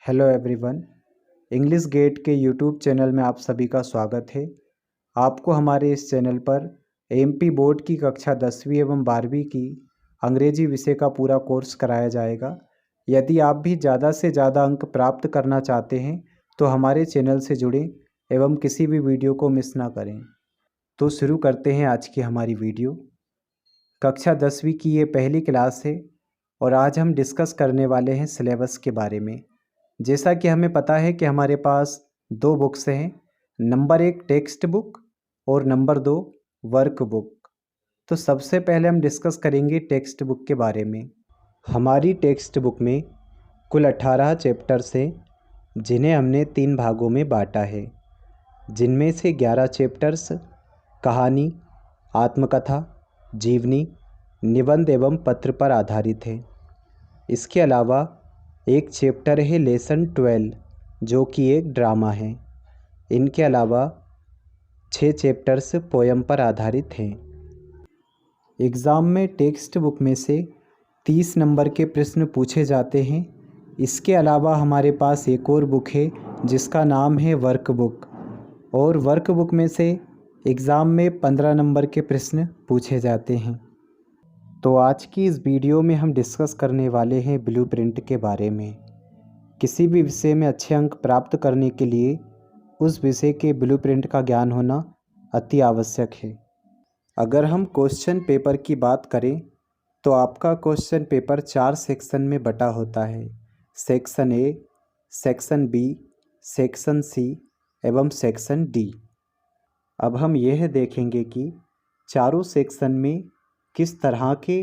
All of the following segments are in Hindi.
Hello everyone. इंग्लिश गेट के यूट्यूब चैनल में आप सभी का स्वागत है। आपको हमारे इस चैनल पर एमपी बोर्ड की कक्षा 10वीं एवं 12वीं की अंग्रेजी विषय का पूरा कोर्स कराया जाएगा। यदि आप भी ज़्यादा से ज़्यादा अंक प्राप्त करना चाहते हैं तो हमारे चैनल से जुड़ें एवं किसी भी वीडियो को मिस ना करें। तो शुरू करते हैं आज की हमारी वीडियो। कक्षा 10वीं की ये पहली क्लास है और आज हम डिस्कस करने वाले हैं सिलेबस के बारे में। जैसा कि हमें पता है कि हमारे पास दो बुक्स हैं, नंबर 1 टेक्स्ट बुक और नंबर 2 वर्क बुक। तो सबसे पहले हम डिस्कस करेंगे टेक्स्ट बुक के बारे में। हमारी टेक्स्ट बुक में कुल 18 चैप्टर्स हैं जिन्हें हमने 3 भागों में बांटा है, जिनमें से 11 चैप्टर्स कहानी, आत्मकथा, जीवनी, निबंध एवं पत्र पर आधारित है। इसके अलावा एक चैप्टर है लेसन 12 जो कि एक ड्रामा है। इनके अलावा 6 चैप्टर्स पोयम पर आधारित हैं। एग्ज़ाम में टेक्स्ट बुक में से 30 नंबर के प्रश्न पूछे जाते हैं। इसके अलावा हमारे पास एक और बुक है जिसका नाम है वर्क बुक, और वर्क बुक में से एग्ज़ाम में 15 नंबर के प्रश्न पूछे जाते हैं। तो आज की इस वीडियो में हम डिस्कस करने वाले हैं ब्लूप्रिंट के बारे में। किसी भी विषय में अच्छे अंक प्राप्त करने के लिए उस विषय के ब्लूप्रिंट का ज्ञान होना अति आवश्यक है। अगर हम क्वेश्चन पेपर की बात करें तो आपका क्वेश्चन पेपर 4 सेक्शन में बटा होता है। Section A, section B, section C एवं सेक्शन डी। अब हम यह देखेंगे कि चारों सेक्शन में किस तरह के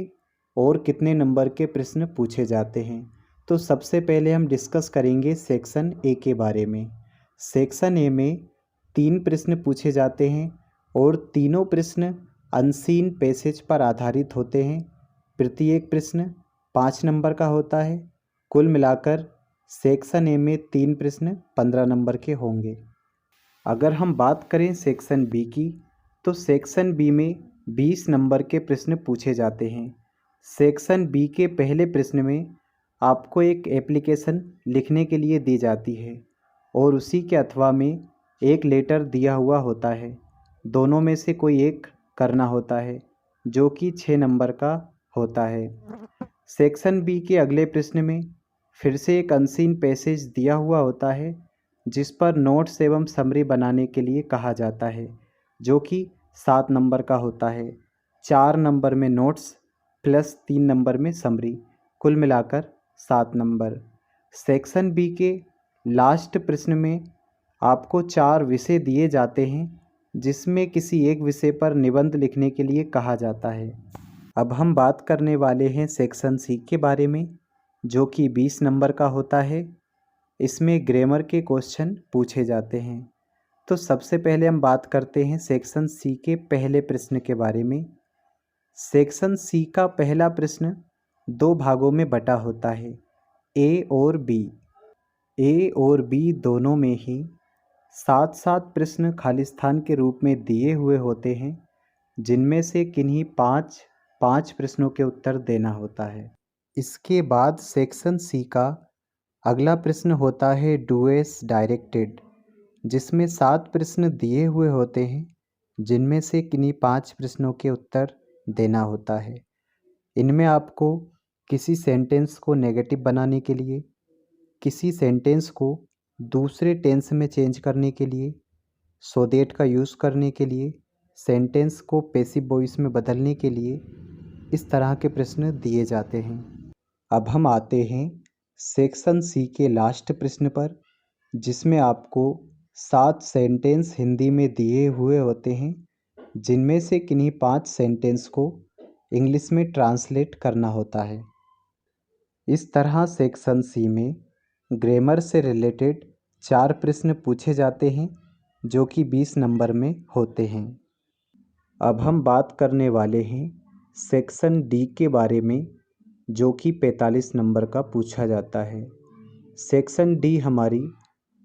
और कितने नंबर के प्रश्न पूछे जाते हैं। तो सबसे पहले हम डिस्कस करेंगे सेक्शन ए के बारे में। सेक्शन ए में 3 प्रश्न पूछे जाते हैं और तीनों प्रश्न अनसीन पैसेज पर आधारित होते हैं। प्रत्येक प्रश्न 5 नंबर का होता है। कुल मिलाकर सेक्शन ए में 3 प्रश्न 15 नंबर के होंगे। अगर हम बात करें सेक्शन बी की, तो सेक्शन बी में 20 नंबर के प्रश्न पूछे जाते हैं। सेक्शन बी के पहले प्रश्न में आपको एक एप्लीकेशन लिखने के लिए दी जाती है और उसी के अथवा में एक लेटर दिया हुआ होता है। दोनों में से कोई एक करना होता है जो कि 6 नंबर का होता है। सेक्शन बी के अगले प्रश्न में फिर से एक अनसीन पैसेज दिया हुआ होता है जिस पर नोट्स एवं समरी बनाने के लिए कहा जाता है, जो कि 7 नंबर का होता है। 4 नंबर में नोट्स प्लस 3 नंबर में समरी, कुल मिलाकर 7 नंबर। सेक्शन बी के लास्ट प्रश्न में आपको 4 विषय दिए जाते हैं जिसमें किसी एक विषय पर निबंध लिखने के लिए कहा जाता है। अब हम बात करने वाले हैं सेक्शन सी के बारे में, जो कि 20 नंबर का होता है। इसमें ग्रामर के क्वेश्चन पूछे जाते हैं। तो सबसे पहले हम बात करते हैं सेक्शन सी के पहले प्रश्न के बारे में। सेक्शन सी का पहला प्रश्न 2 भागों में बटा होता है, ए और बी। ए और बी दोनों में ही 7-7 प्रश्न खाली स्थान के रूप में दिए हुए होते हैं, जिनमें से किन्हीं 5 प्रश्नों के उत्तर देना होता है। इसके बाद सेक्शन सी का अगला प्रश्न होता है डू एस डायरेक्टेड, जिसमें 7 प्रश्न दिए हुए होते हैं, जिनमें से किन्हीं 5 प्रश्नों के उत्तर देना होता है। इनमें आपको किसी सेंटेंस को नेगेटिव बनाने के लिए, किसी सेंटेंस को दूसरे टेंस में चेंज करने के लिए, सो दैट का यूज़ करने के लिए, सेंटेंस को पैसिव वॉइस में बदलने के लिए इस तरह के प्रश्न दिए जाते हैं। अब हम आते हैं सेक्शन सी के लास्ट प्रश्न पर, जिसमें आपको 7 सेंटेंस हिंदी में दिए हुए होते हैं, जिनमें से किन्हीं 5 सेंटेंस को इंग्लिश में ट्रांसलेट करना होता है। इस तरह सेक्शन सी में ग्रामर से रिलेटेड 4 प्रश्न पूछे जाते हैं जो कि 20 नंबर में होते हैं। अब हम बात करने वाले हैं सेक्शन डी के बारे में, जो कि 45 नंबर का पूछा जाता है। सेक्शन डी हमारी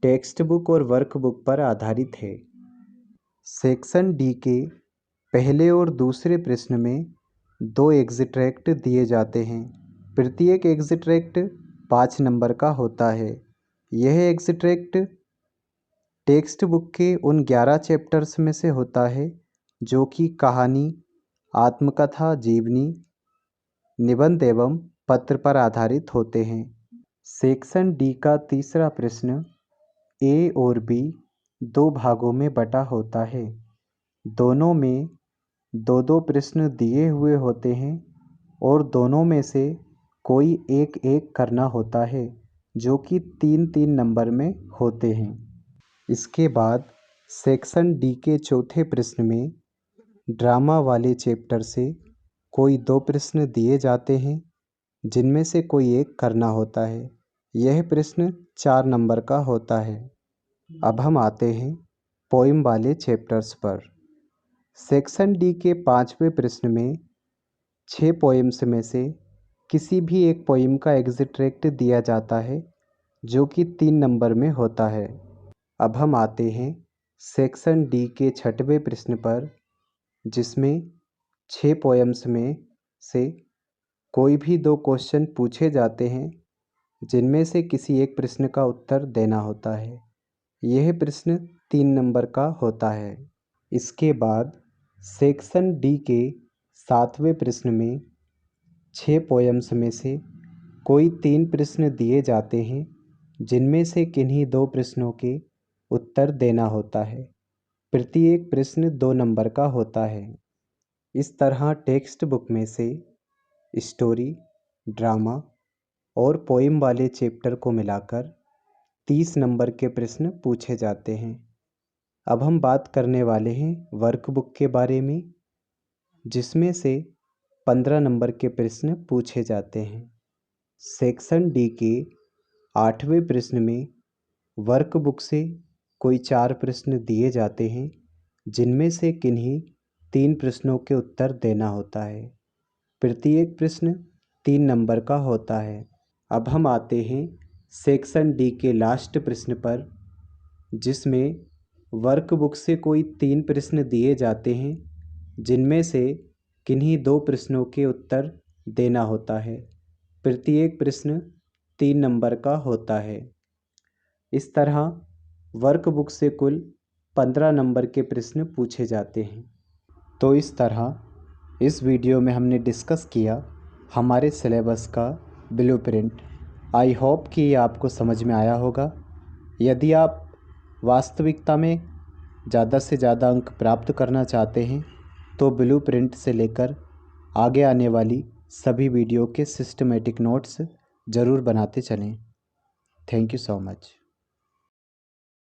टेक्स्ट बुक और वर्क बुक पर आधारित है। सेक्शन डी के पहले और दूसरे प्रश्न में 2 एग्जिट्रैक्ट दिए जाते हैं। प्रत्येक एग्जिट्रैक्ट 5 नंबर का होता है। यह एक्सट्रैक्ट टेक्स्ट बुक के उन 11 चैप्टर्स में से होता है जो कि कहानी, आत्मकथा, जीवनी, निबंध एवं पत्र पर आधारित होते हैं। सेक्शन डी का तीसरा प्रश्न ए और बी दो भागों में बटा होता है। दोनों में दो दो प्रश्न दिए हुए होते हैं और दोनों में से कोई एक एक करना होता है जो कि 3-3 नंबर में होते हैं। इसके बाद सेक्शन डी के चौथे प्रश्न में ड्रामा वाले चैप्टर से कोई 2 प्रश्न दिए जाते हैं जिनमें से कोई एक करना होता है। यह प्रश्न 4 नंबर का होता है। अब हम आते हैं पोइम वाले चैप्टर्स पर। सेक्शन डी के 5वें प्रश्न में 6 पोइम्स में से किसी भी एक पोइम का एक्सट्रैक्ट दिया जाता है जो कि 3 नंबर में होता है। अब हम आते हैं सेक्शन डी के 6वें प्रश्न पर, जिसमें 6 पोएम्स में से कोई भी 2 क्वेश्चन पूछे जाते हैं जिनमें से किसी एक प्रश्न का उत्तर देना होता है। यह प्रश्न 3 नंबर का होता है। इसके बाद सेक्शन डी के 7वें प्रश्न में 6 पोएम्स में से कोई 3 प्रश्न दिए जाते हैं जिनमें से किन्हीं 2 प्रश्नों के उत्तर देना होता है। प्रत्येक प्रश्न 2 नंबर का होता है। इस तरह टेक्स्ट बुक में से स्टोरी, ड्रामा और पोइम वाले चैप्टर को मिलाकर 30 नंबर के प्रश्न पूछे जाते हैं। अब हम बात करने वाले हैं वर्कबुक के बारे में, जिसमें से 15 नंबर के प्रश्न पूछे जाते हैं। सेक्शन डी के 8वें प्रश्न में वर्कबुक से कोई 4 प्रश्न दिए जाते हैं जिनमें से किन्हीं 3 प्रश्नों के उत्तर देना होता है। प्रत्येक प्रश्न 3 नंबर का होता है। अब हम आते हैं सेक्शन डी के लास्ट प्रश्न पर, जिसमें वर्कबुक से कोई 3 प्रश्न दिए जाते हैं जिनमें से किन्हीं 2 प्रश्नों के उत्तर देना होता है। प्रत्येक प्रश्न 3 नंबर का होता है। इस तरह वर्कबुक से कुल 15 नंबर के प्रश्न पूछे जाते हैं। तो इस तरह इस वीडियो में हमने डिस्कस किया हमारे सिलेबस का ब्लूप्रिंट। आई होप कि ये आपको समझ में आया होगा। यदि आप वास्तविकता में ज़्यादा से ज़्यादा अंक प्राप्त करना चाहते हैं तो ब्लूप्रिंट से लेकर आगे आने वाली सभी वीडियो के सिस्टमेटिक नोट्स ज़रूर बनाते चलें। Thank you so much.